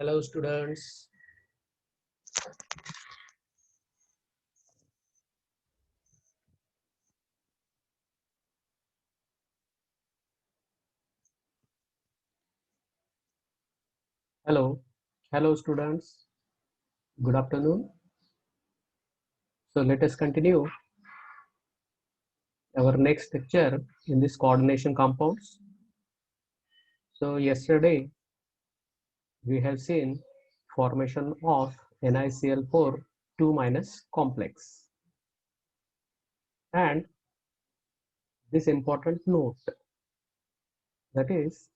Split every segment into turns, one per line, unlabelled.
Hello students. Hello. Hello students. Good afternoon. So let us continue our next lecture in this coordination compounds. So yesterday we have seen formation of NiCl4 2 minus complex, and this important note, that is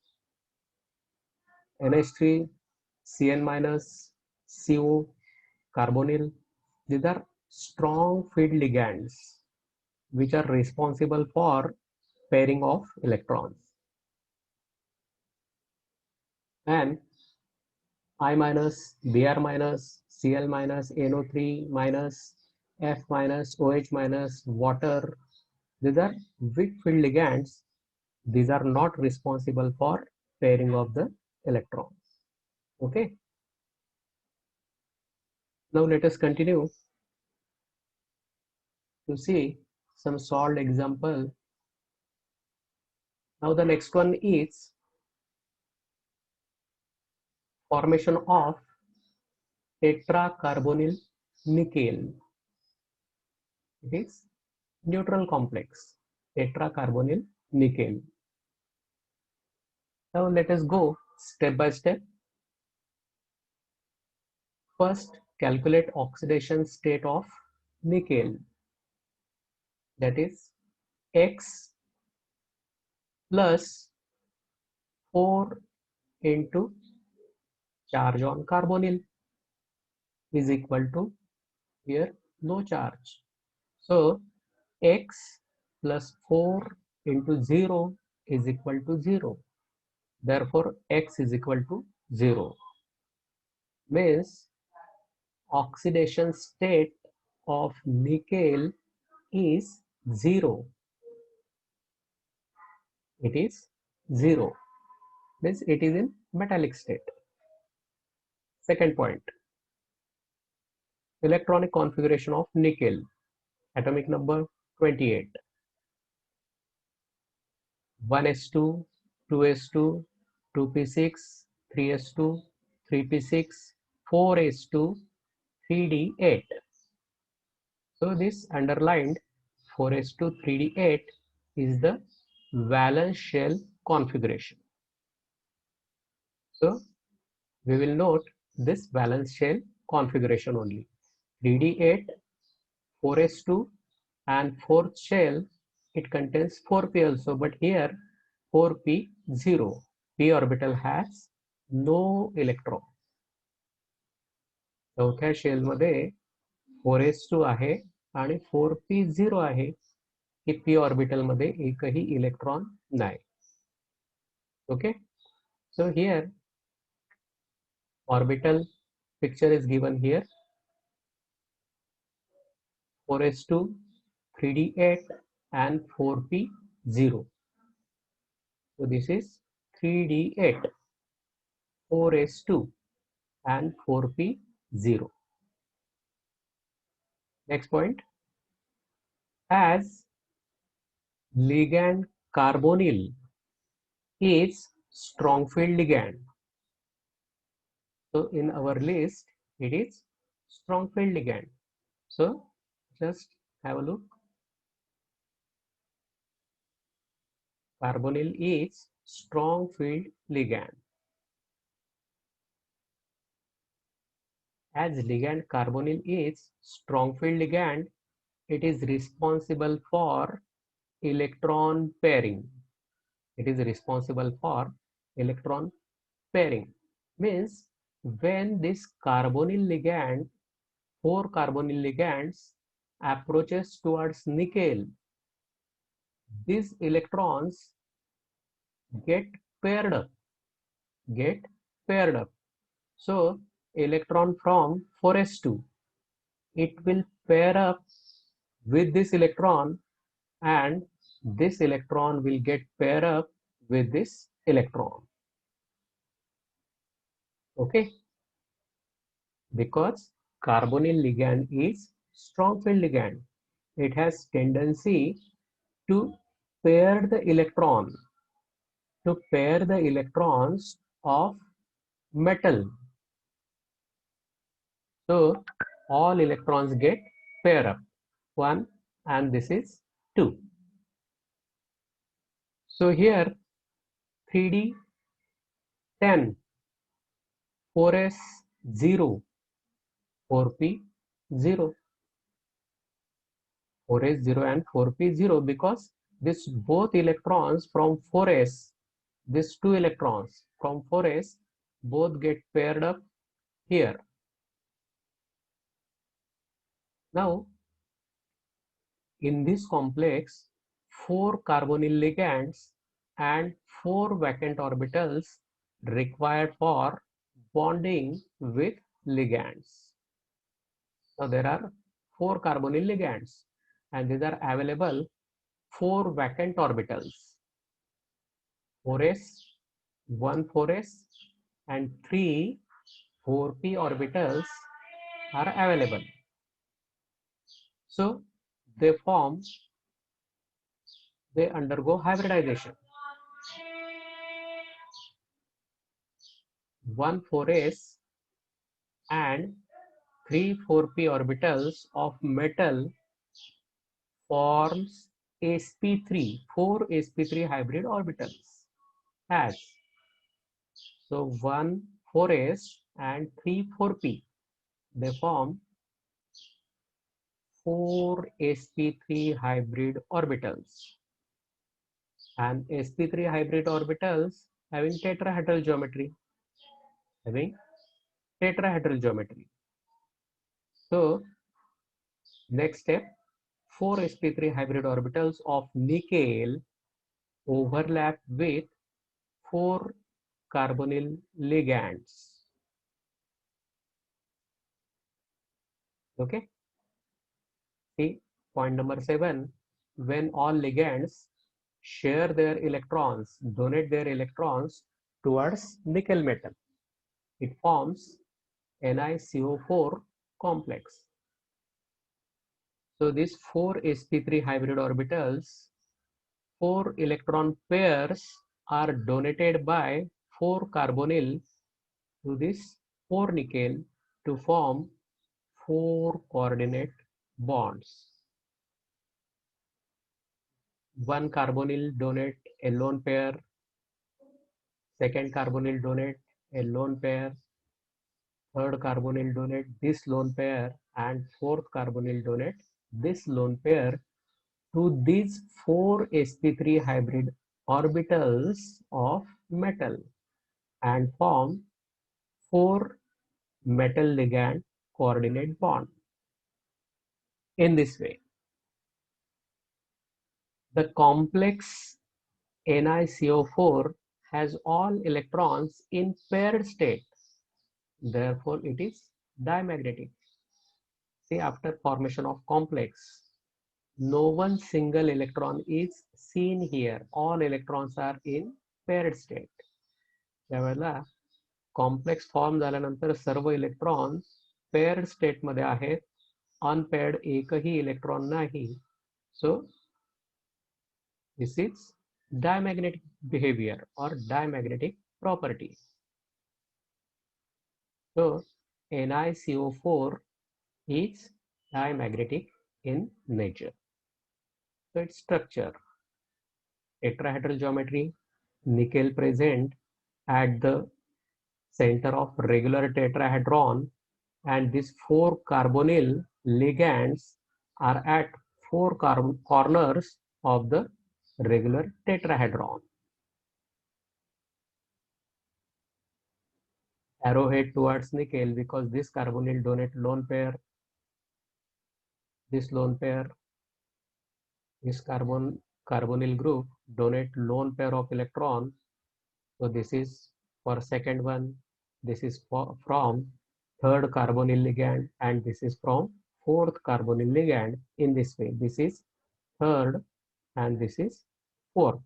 NH3 Cn minus CO carbonyl. These are strong field ligands which are responsible for pairing of electrons, and I minus, Br minus, Cl minus, NO3 minus, F minus, OH minus, water, these are weak field ligands. These are not responsible for pairing of the electrons. Okay, now let us continue to see some solved example. Now the next one is formation of tetracarbonyl nickel. It is neutral complex, tetracarbonyl nickel. Now let us go step by step. First, calculate oxidation state of nickel, that is X plus 4 into charge on carbonyl is equal to, here no charge. So X plus 4 into 0 is equal to 0. Therefore, X is equal to 0. Means oxidation state of nickel is 0. It is 0. Means it is in metallic state. Second point, electronic configuration of nickel, atomic number 28. 1s2, 2s2, 2p6, 3s2, 3p6, 4s2, 3d8. So this underlined 4s2, 3d8 is the valence shell configuration. So we will note this valence shell configuration only. 3d8, 4s2, and fourth shell, it contains 4p also, but here 4p 0. p orbital has no electron. चौथ्या shell मध्ये 4s2 आहे आणि 4p0 आहे, की p orbital मध्ये एकही electron नाही. Okay, so here orbital picture is given here. 4s2, 3d8 and 4p0. So this is 3d8, 4s2 and 4p0. Next point, as ligand carbonyl is strong field ligand. So in our list, it is strong field ligand. So just have a look. Carbonyl is strong field ligand. As ligand carbonyl is strong field ligand, it is responsible for electron pairing. It is responsible for electron pairing. Means when this carbonyl ligand, 4 carbonyl ligands approaches towards nickel, these electrons get paired up, So electron from 4s2, it will pair up with this electron, and this electron will get paired up with this electron. Okay, Because carbonyl ligand is strong field ligand. It has tendency to pair the electrons of metal. So all electrons get pair up, 1 and this is 2. So here 3D 10, 4s 0, 4p 0, 4s 0 and 4p 0, because this both electrons from 4s, these two electrons from 4s both get paired up here. Now in this complex, 4 carbonyl ligands and 4 vacant orbitals required for bonding with ligands. Now there are 4 carbonyl ligands and these are available 4 vacant orbitals, 4s, 1 4s and 3 4p orbitals are available. So they undergo hybridization. 1 4s and 3 4p orbitals of metal forms sp3, 4 sp3 hybrid orbitals as, so 1 4s and 3 4p, they form 4 sp3 hybrid orbitals, and sp3 hybrid orbitals having tetrahedral geometry, So next step, 4 sp3 hybrid orbitals of nickel overlap with 4 carbonyl ligands. Okay. See, point number 7, when all ligands share their electrons, donate their electrons towards nickel metal, it forms NiCO4 complex. So these 4 sp3 hybrid orbitals, 4 electron pairs are donated by 4 carbonyl to this 4 nickel to form 4 coordinate bonds. One carbonyl donate a lone pair, second carbonyl donate a lone pair, third carbonyl donate this lone pair, and fourth carbonyl donate this lone pair to these 4 sp3 hybrid orbitals of metal and form 4 metal ligand coordinate bond. In this way, the complex NiCO4 has all electrons in paired state. Therefore, it is diamagnetic. See, after formation of complex, no one single electron is seen here. All electrons are in paired state. त्यावेळेला complex form झाल्यानंतर सर्व electrons paired state मध्ये आहेत, unpaired एकही electron नाही. So this is diamagnetic behavior or diamagnetic property. So NiCO4 is diamagnetic in nature. So its structure, tetrahedral geometry, nickel present at the center of regular tetrahedron, and these 4 carbonyl ligands are at 4 corners of the regular tetrahedron. Arrowhead towards nickel, because this carbonyl donate lone pair, this lone pair, this carbonyl group donate lone pair of electron. So this is for second one, this is from third carbonyl ligand, and this is from fourth carbonyl ligand. In this way, this is third and this is fourth.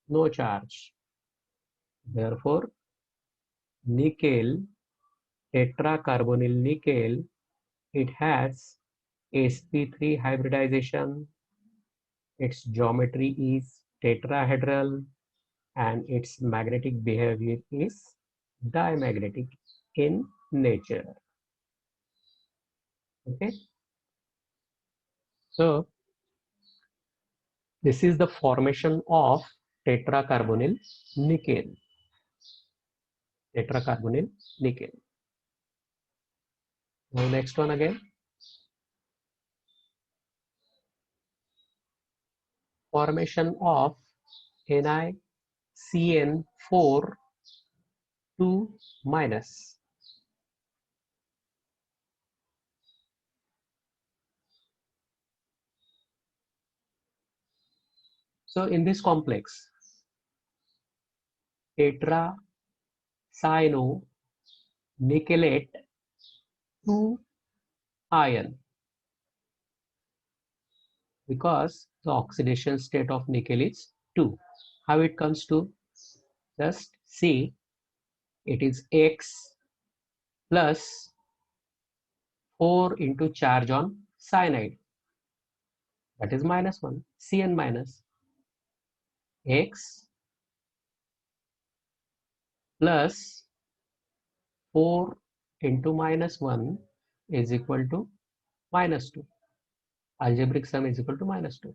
No charge. Therefore, nickel tetracarbonyl nickel, it has sp3 hybridization, its geometry is tetrahedral, and its magnetic behavior is diamagnetic in nature. Okay, so this is the formation of tetracarbonyl nickel. Tetracarbonyl nickel. Now next one again. Formation of NiCN4 2 minus. So in this complex, tetracyanonickelate 2 ion, because the oxidation state of nickel is 2. How it comes to? Just see, it is X plus 4 into charge on cyanide, that is -1, Cn minus X plus 4 into -1 is equal to -2. Algebraic sum is equal to -2.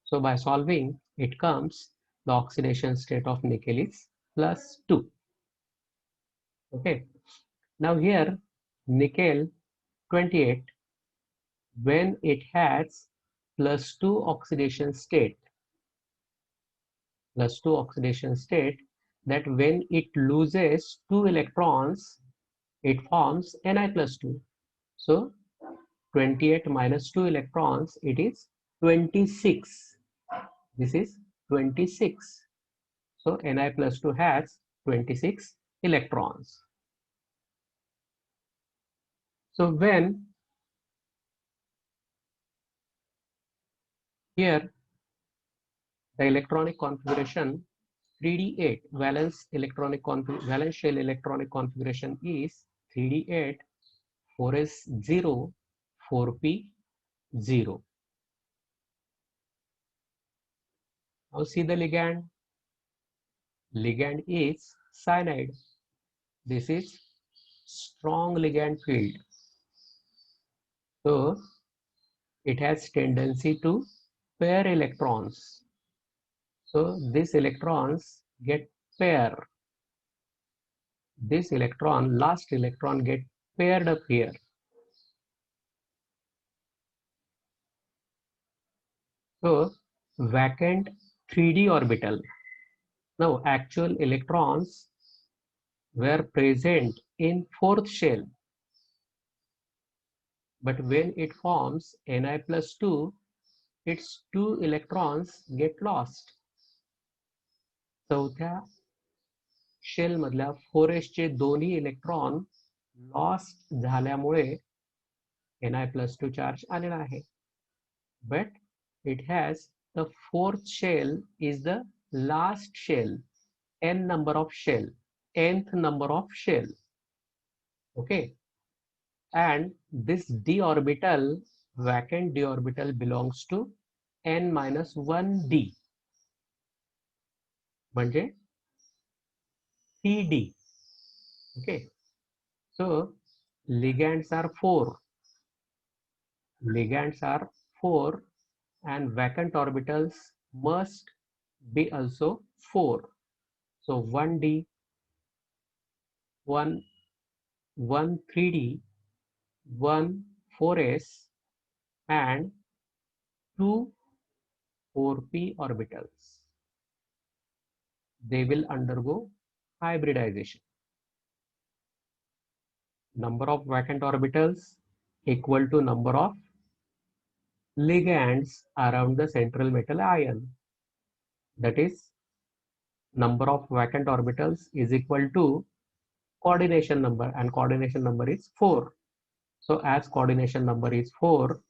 So by solving, it comes the oxidation state of nickel is +2. Okay. Now here nickel 28, when it has +2 oxidation state, that when it loses 2 electrons, it forms Ni+2. So 28 minus 2 electrons, it is 26. This is 26. So Ni+2 has 26 electrons. So when here the electronic configuration 3d8 valence shell electronic configuration is 3d8, 4s0, 4p0. Now see the ligand. Ligand is cyanide. This is strong ligand field. So it has tendency to pair electrons. So these electrons get pair. This electron, last electron, get paired up here. So vacant 3d orbital. Now actual electrons were present in fourth shell, but when it forms Ni+2, its 2 electrons get lost. चौथ्या shell मधल्या 4s चे दोन्ही electron lost झाल्यामुळे Ni+2 charge आलेला आहे. But it has the fourth shell is the last shell, nth number of shell. Okay, and this d orbital, vacant d orbital, belongs to n-1d, म्हणजे 3d. Okay, so ligands are 4. And vacant orbitals must be also 4. So 1d, 1 3d, 1 4s, and 2 4p orbitals. They will undergo hybridization. Number of vacant orbitals equal to number of ligands around the central metal ion. That is, number of vacant orbitals is equal to coordination number, and coordination number is 4. So as coordination number is 4,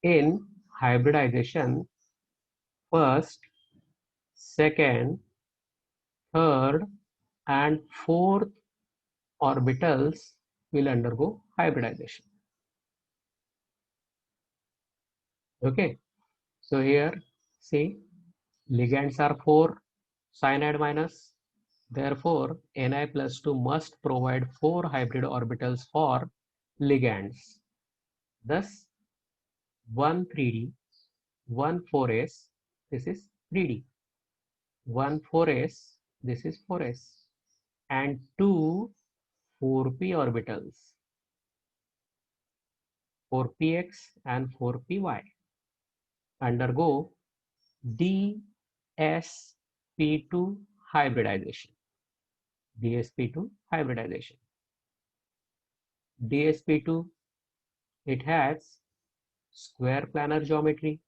in hybridization, first, second, third, and fourth orbitals will undergo hybridization. Okay, so here see ligands are 4 cyanide minus. Therefore, Ni+2 must provide 4 hybrid orbitals for ligands. Thus, 1 3d, 1 4s, this is 3d, 1 4s, this is 4s, and 2 4p orbitals, 4px and 4py, undergo dsp2 hybridization. dsp2 hybridization. dsp2, it has square planar geometry.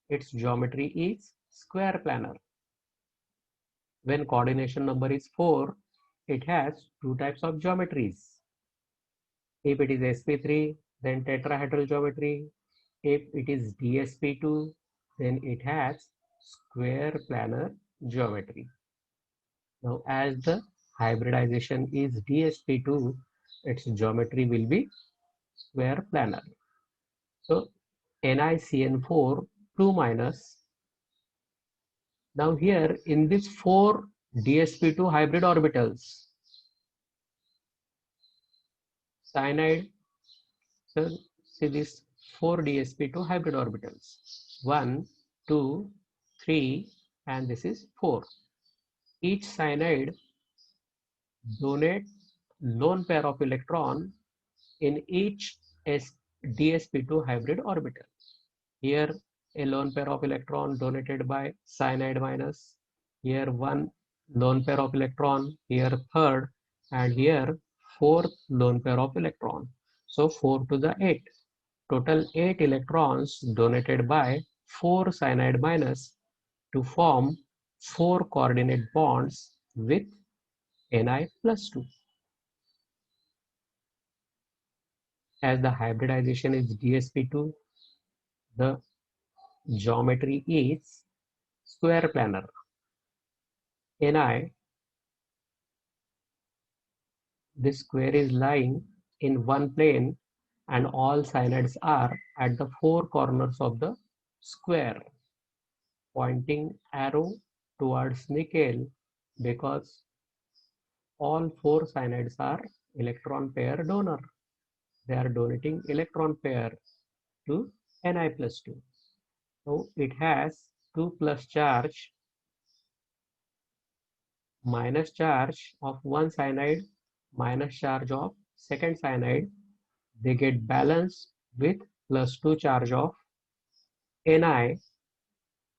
Its geometry is square planar. When coordination number is 4, it has two types of geometries. If it is sp3, then tetrahedral geometry. If it is dsp2, then it has square planar geometry. Now, as the hybridization is dsp2, its geometry will be square planar. So, NiCN4 2 minus. Now here in this 4 dsp2 hybrid orbitals, cyanide, so see this 4 dsp2 hybrid orbitals, 1, 2, 3, and this is 4. Each cyanide donate lone pair of electron in each dsp2 hybrid orbital. Here a lone pair of electron donated by cyanide minus, here one lone pair of electron, here third, and here fourth lone pair of electron. So 4 to the 8. Total 8 electrons donated by 4 cyanide minus to form 4 coordinate bonds with Ni+2. As the hybridization is dsp2, the geometry is square planar. Ni, this square is lying in one plane and all cyanides are at the 4 corners of the square, pointing arrow towards nickel because all 4 cyanides are electron pair donor. They are donating electron pair to Ni+2. So it has 2 plus charge, minus charge of one cyanide, minus charge of second cyanide. They get balanced with +2 charge of Ni,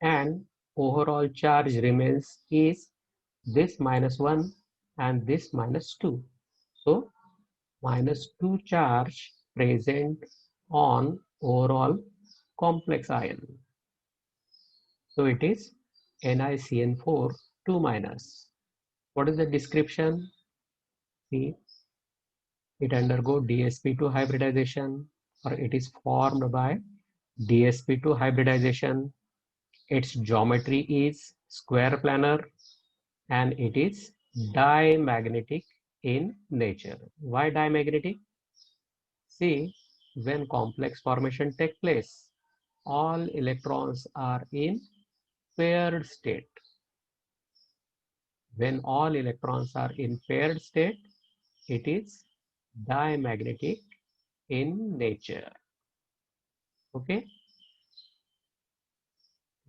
and overall charge remains is this -1 and this -2. So -2 charge present on overall complex ion. So it is NiCN4 2 minus. What is the description? See, it undergo dsp2 hybridization, or it is formed by dsp2 hybridization. Its geometry is square planar and it is diamagnetic in nature. Why diamagnetic? See, when complex formation takes place, all electrons are in paired state. When all electrons are in paired state, it is diamagnetic in nature. Okay.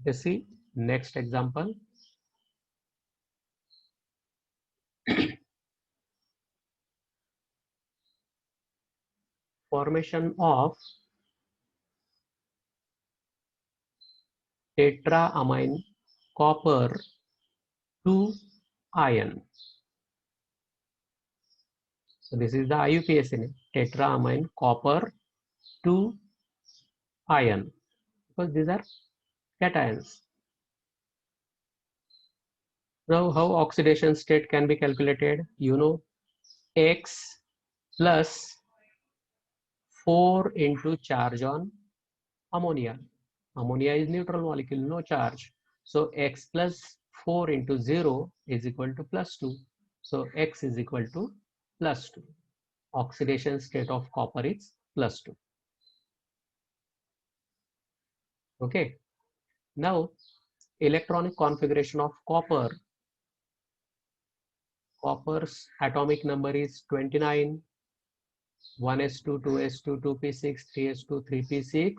Let's see next example. Formation of tetraamine copper 2 ion. So this is the IUPAC, tetraamine copper 2 ion, because these are cations. Now how oxidation state can be calculated? You know, X plus 4 into charge on ammonia. Ammonia is neutral molecule, no charge. So X plus 4 into 0 is equal to +2. So X is equal to +2. oxidation state of copper is +2. Okay. Now, electronic configuration of copper. Copper's atomic number is 29, 1s2, 2s2, 2p6, 3s2, 3p6,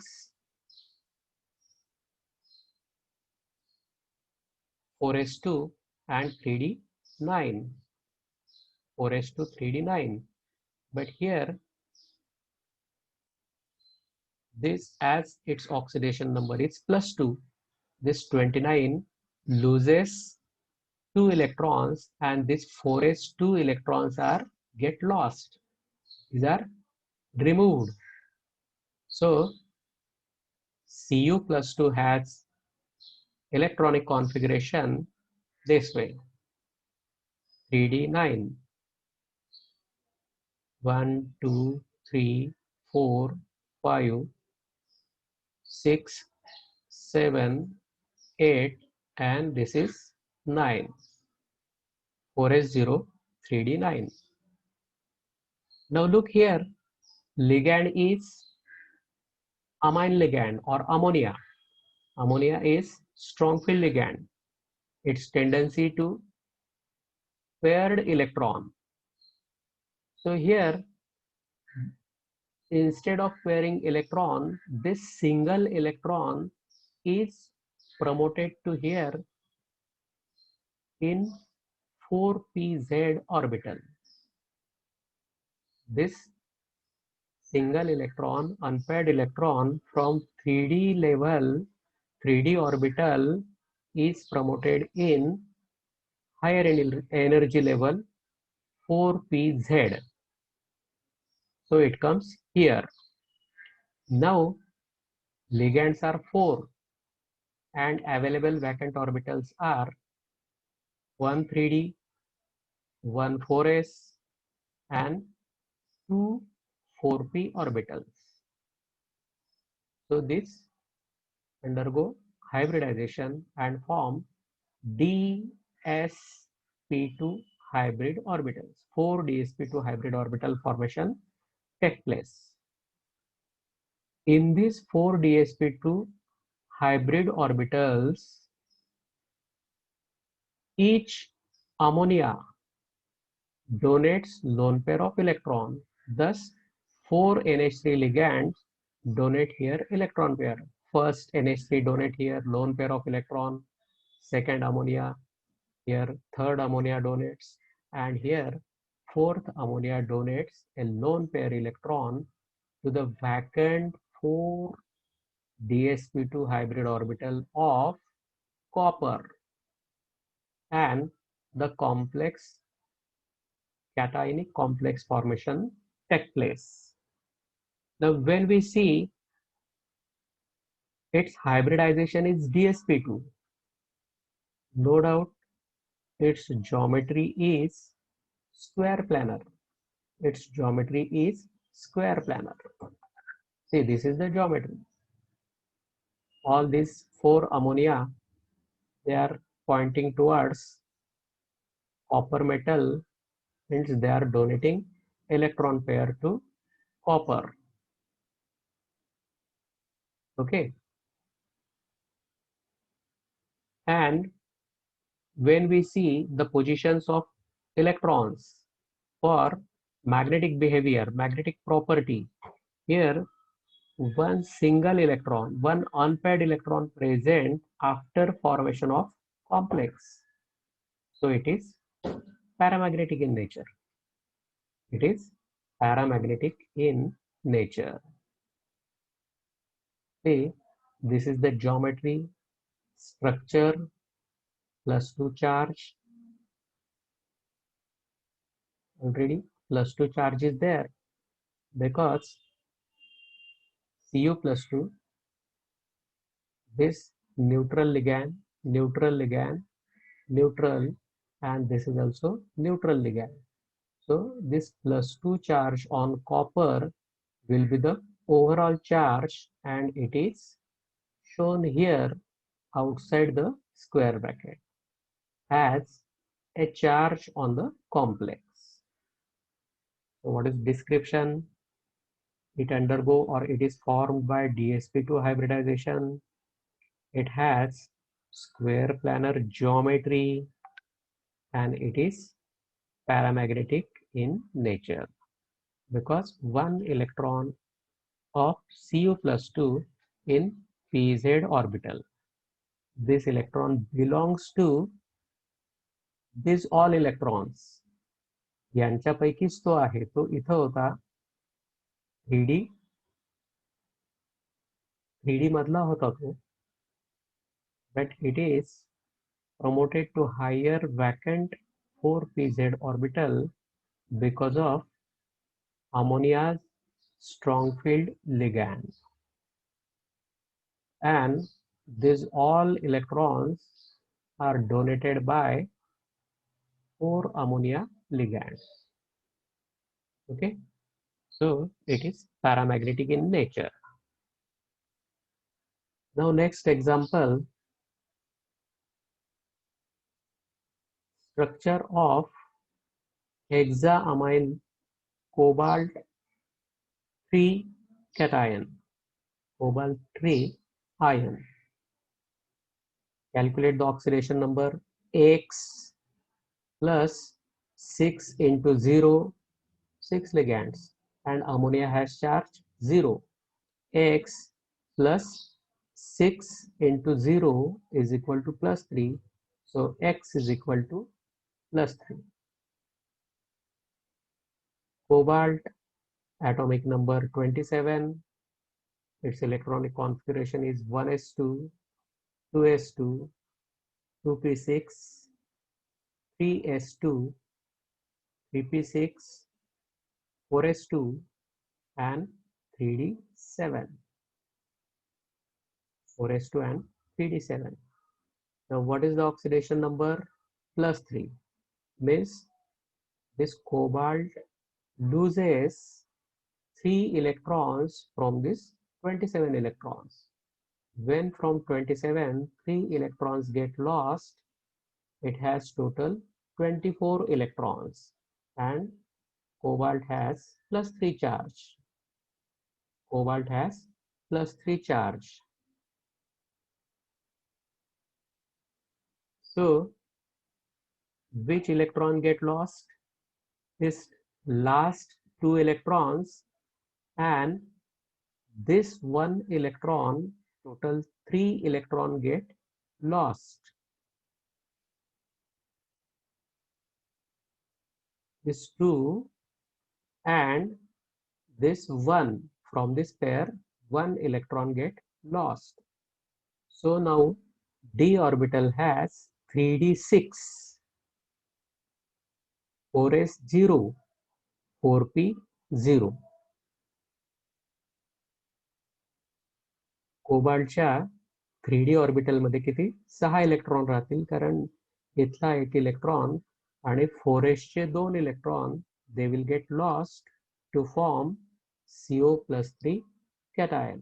4s2, and 3d9. 4s2, 3d9. But here, this as its oxidation number is +2, this 29 loses 2 electrons and this 4s2 electrons are get lost. These are removed. So Cu+2 has electronic configuration this way: 3d9, 1, 2, 3, 4, 5, 6, 7, 8, and this is 9. 4s0, 3d9. Now look here, ligand is amine ligand or ammonia. Ammonia is strong field ligand. Its tendency to paired electron. So here, instead of pairing electron, this single electron is promoted to here in 4pz orbital. This single electron, unpaired electron from 3d level, 3d orbital is promoted in higher energy level 4pz. So it comes here. Now ligands are 4 and available vacant orbitals are 1 3d, 1 4s, and 2 4p orbitals. So this undergo hybridization and form dsp2 hybrid orbitals. 4 dsp2 hybrid orbital formation take place. In these 4 dsp2 hybrid orbitals, each ammonia donates lone pair of electron. Thus, 4 NH3 ligands donate here electron pair. First NH3 donate here lone pair of electron. Second ammonia here, third ammonia donates, and here fourth ammonia donates a lone pair electron to the vacant 4 dsp2 hybrid orbital of copper, and the complex cationic complex formation take place. Now when we see its hybridization is dsp2, no doubt its geometry is square planar. Its geometry is square planar. See, this is the geometry. All these 4 ammonia, they are pointing towards copper metal, means they are donating electron pair to copper. Okay. And when we see the positions of electrons for magnetic behavior, magnetic property, here one single electron, one unpaired electron present after formation of complex. So it is paramagnetic in nature. It is paramagnetic in nature. See, this is the geometry, structure, +2 charge. Already +2 charge is there because Cu+2, this neutral ligand, neutral, and this is also neutral ligand. So this +2 charge on copper will be the overall charge, and it is shown here outside the square bracket as a charge on the complex. So what is description? It undergo or it is formed by dsp2 hybridization. It has square planar geometry and it is paramagnetic in nature because one electron of Cu plus 2 in pz orbital. This electron belongs to these all electrons. यांच्यापैकीच तो आहे तो इथं होता 3D मधला होता तो, but it is promoted to higher vacant 4pz orbital because of ammonia's strong field ligand. And these all electrons are donated by 4 ammonia ligands. Okay, so it is paramagnetic in nature. Now next example, structure of hexaamine cobalt 3 cation, cobalt 3 ion. Calculate the oxidation number. X plus 6 into 0, 6 ligands, and ammonia has charge 0. X plus 6 into 0 is equal to plus 3. So X is equal to plus 3. Cobalt, atomic number 27. Its electronic configuration is 1s2, 2s2, 2p6, 3s2, 3p6, 4s2, and 3d7. 4s2 and 3d7. Now what is the oxidation number? Plus 3. Means this cobalt loses 3 electrons from this 27 electrons. When from 27 3 electrons get lost, it has total 24 electrons and cobalt has plus 3 charge. Cobalt has plus 3 charge. So which electron get lost? This last 2 electrons, and this 1 electron, total 3 electron get lost. This 2 and this 1, from this pair 1 electron get lost. So now d orbital has 3d6, 4s0, 4p0. कोबाल्टच्या 3D orbital मध्ये किती 6 electron राहतील कारण इथला 8 electron आणि 4s चे 2 electron they will get lost to form CO plus 3 cation.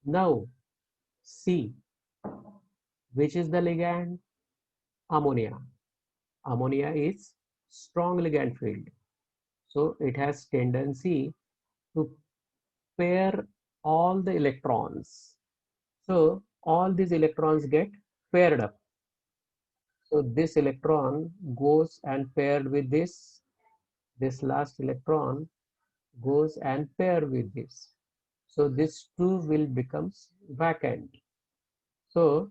Now C, which is the ligand? Ammonia. Ammonia is strong ligand field, so it has tendency to pair all the electrons. So all these electrons get paired up. So this electron goes and paired with this. This last electron goes and paired with this. So this 2 will becomes vacant. So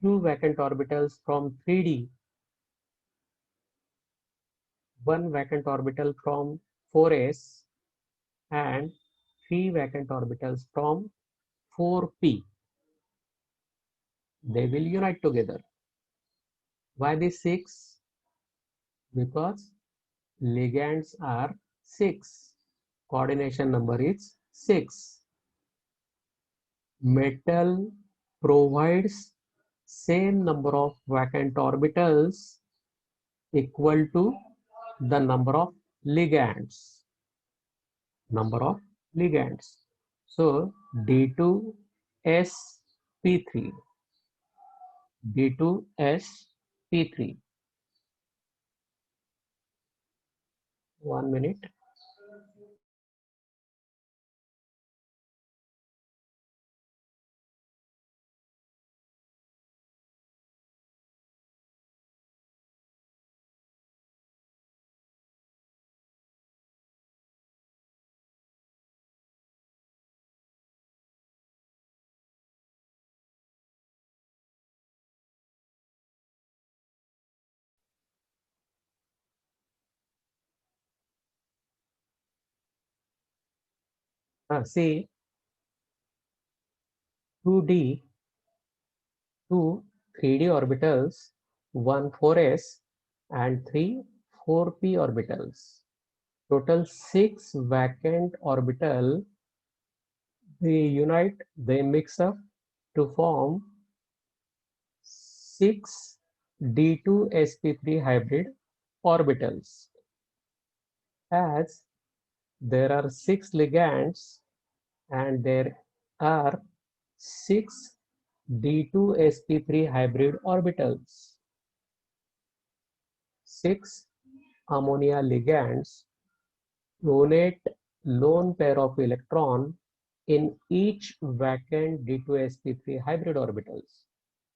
2 vacant orbitals from 3D, 1 vacant orbital from 4s, and 3 vacant orbitals from 4p. They will unite together. Why this 6? Because ligands are 6. Coordination number is 6. Metal provides same number of vacant orbitals equal to the number of ligands. Number of ligands. So D2sp3. D2sp3. 1 minute. See, 2D, two 3D orbitals, one 4s and three 4p orbitals. Total 6 vacant orbital. They unite, they mix up to form 6 D2sp3 hybrid orbitals. As there are 6 ligands and there are 6 D2sp3 hybrid orbitals. 6 ammonia ligands donate lone pair of electron in each vacant D2sp3 hybrid orbitals.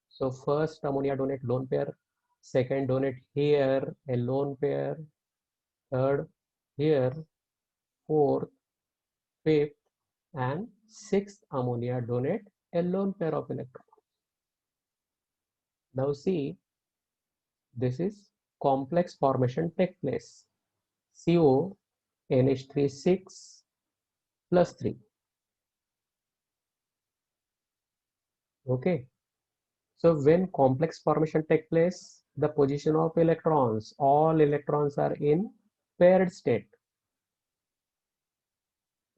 So first ammonia donate lone pair, second donate here a lone pair, third here, fourth, fifth, and sixth ammonia donate a lone pair of electrons. Now see, this is complex formation take place. CO NH3 6 plus 3. Okay. So when complex formation take place, the position of electrons, all electrons are in paired state.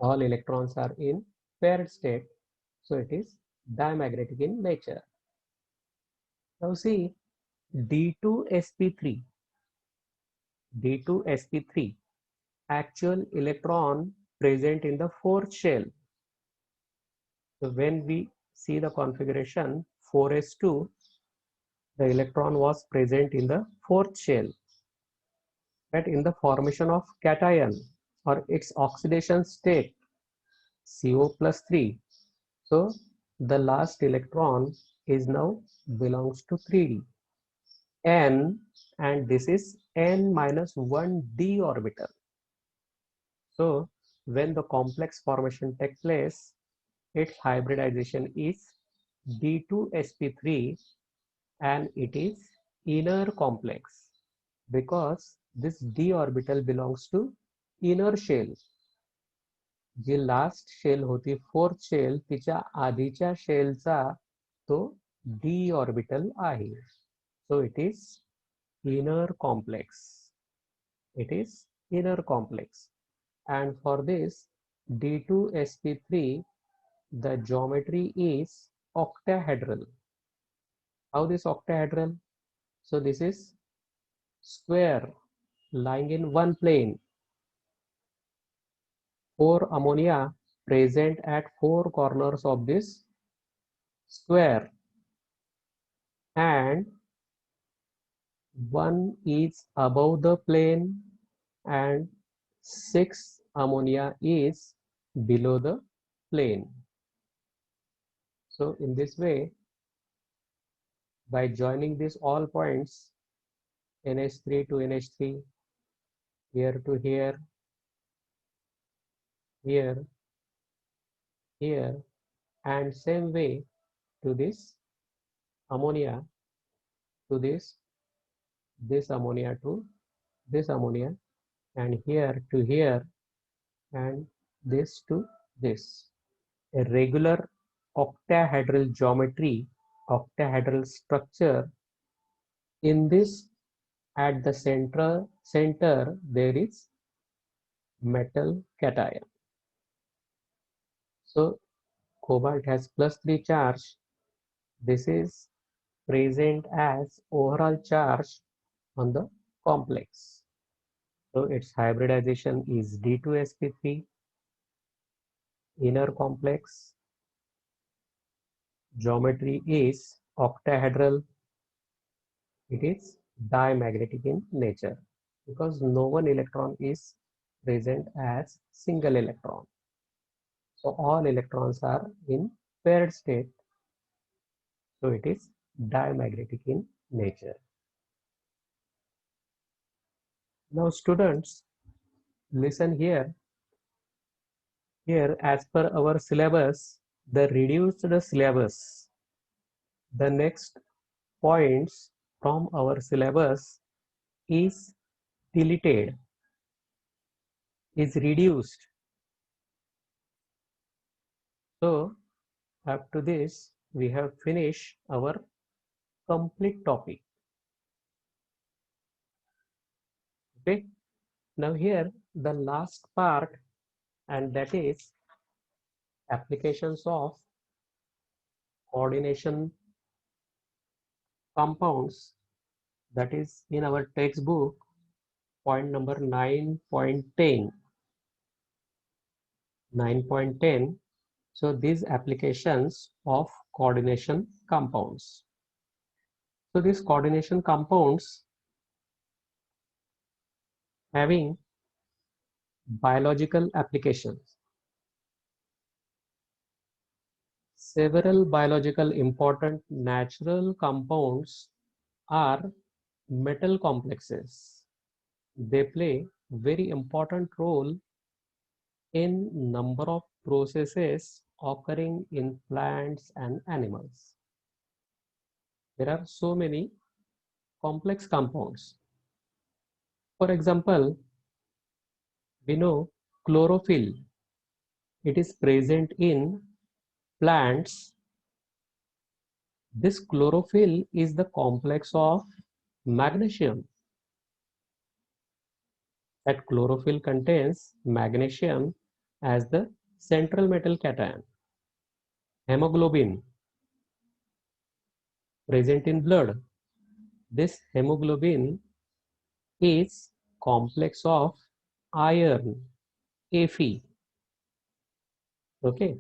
All electrons are in paired state. So it is diamagnetic in nature. Now see, D2sp3, D2sp3, actual electron present in the fourth shell. So when we see the configuration 4s2, the electron was present in the fourth shell. But in the formation of cation or its oxidation state, CO plus 3. So the last electron is now belongs to 3D. N, and this is N minus 1D orbital. So when the complex formation takes place, its hybridization is D2sp3 and it is inner complex because this D orbital belongs to inner shell. जी last shell होती fourth shell तिच्या आधीच्या शेलचा तो D orbital आहे. So it is inner complex. It is inner complex. And for this D2sp3, the geometry is octahedral. How this octahedral? So this is square lying in one plane. 4 ammonia present at 4 corners of this square, and one is above the plane and 6 ammonia is below the plane. So in this way, by joining these all points, NH3 to NH3, here to here, here, here, and same way to this ammonia, to this ammonia to this ammonia, and here to here, and this to this. A regular octahedral geometry, octahedral structure. In this, at the center there is metal cation. So cobalt has plus 3 charge. This is present as overall charge on the complex. So its hybridization is D2sp3, inner complex. Geometry is octahedral. It is diamagnetic in nature because no one electron is present as single electron. So all electrons are in paired state. So it is diamagnetic in nature. Now students, listen here. Here, as per our syllabus, the reduced syllabus, the next points from our syllabus is deleted, is reduced. So up to this, we have finished our complete topic. Okay. Now here, the last part, and that is applications of coordination compounds. That is in our textbook, point number 9.10. 9.10. So these applications of coordination compounds. So these coordination compounds having biological applications. Several biological important natural compounds are metal complexes. They play very important role in number of processes occurring in plants and animals. There are so many complex compounds. For example, we know chlorophyll. It is present in plants. This chlorophyll is the complex of magnesium. That chlorophyll contains magnesium as the central metal cation. Hemoglobin present in blood. This hemoglobin is complex of iron, Fe. Okay.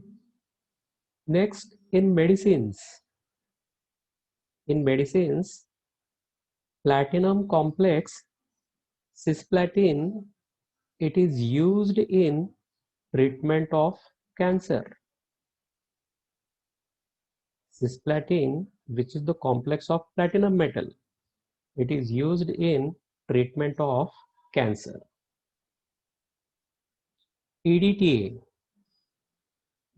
Next, in medicines, platinum complex cisplatin, it is used in treatment of cancer. Cisplatin, which is the complex of platinum metal, it is used in treatment of cancer. EDTA,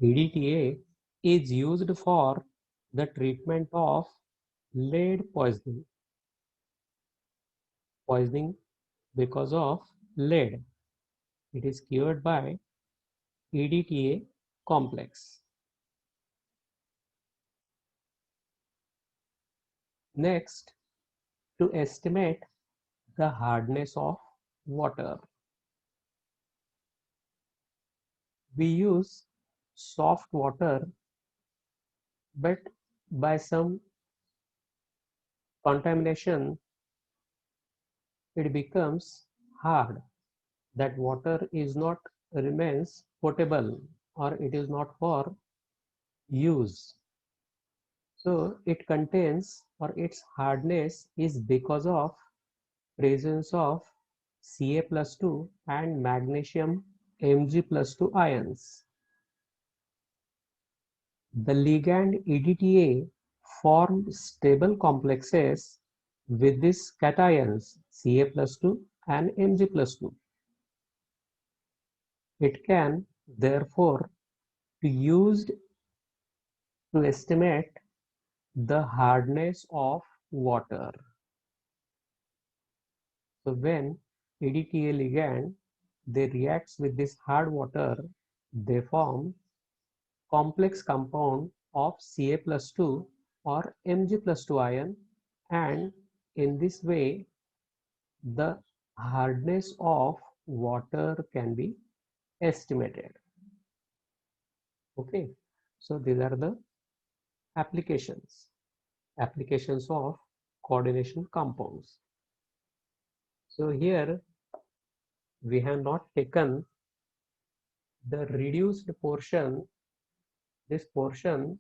EDTA is used for the treatment of lead poisoning. Poisoning because of lead. It is cured by EDTA complex. Next, to estimate the hardness of water, we use soft water, but by some contamination, it becomes hard. That water is not remains potable, or it is not for use. So it contains, or its hardness is because of presence of Ca+2 and magnesium Mg+2 ions. The ligand EDTA form stable complexes with these cations Ca+2 and Mg+2. It can therefore be used to estimate the hardness of water. So when EDTA ligand, they reacts with this hard water, they form complex compound of Ca+2 or Mg+2 ion, and in this way the hardness of water can be estimated. Okay, so these are the applications of coordination compounds. So here we have not taken the reduced portion. This portion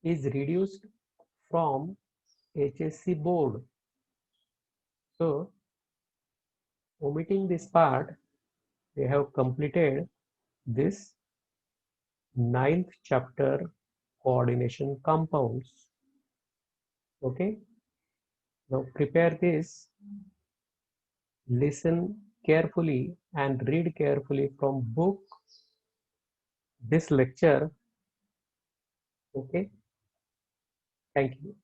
is reduced from HSC board. So omitting this part, we have completed this 9th chapter, coordination compounds. Okay, now prepare this, listen carefully and read carefully from book this lecture. Okay, thank you.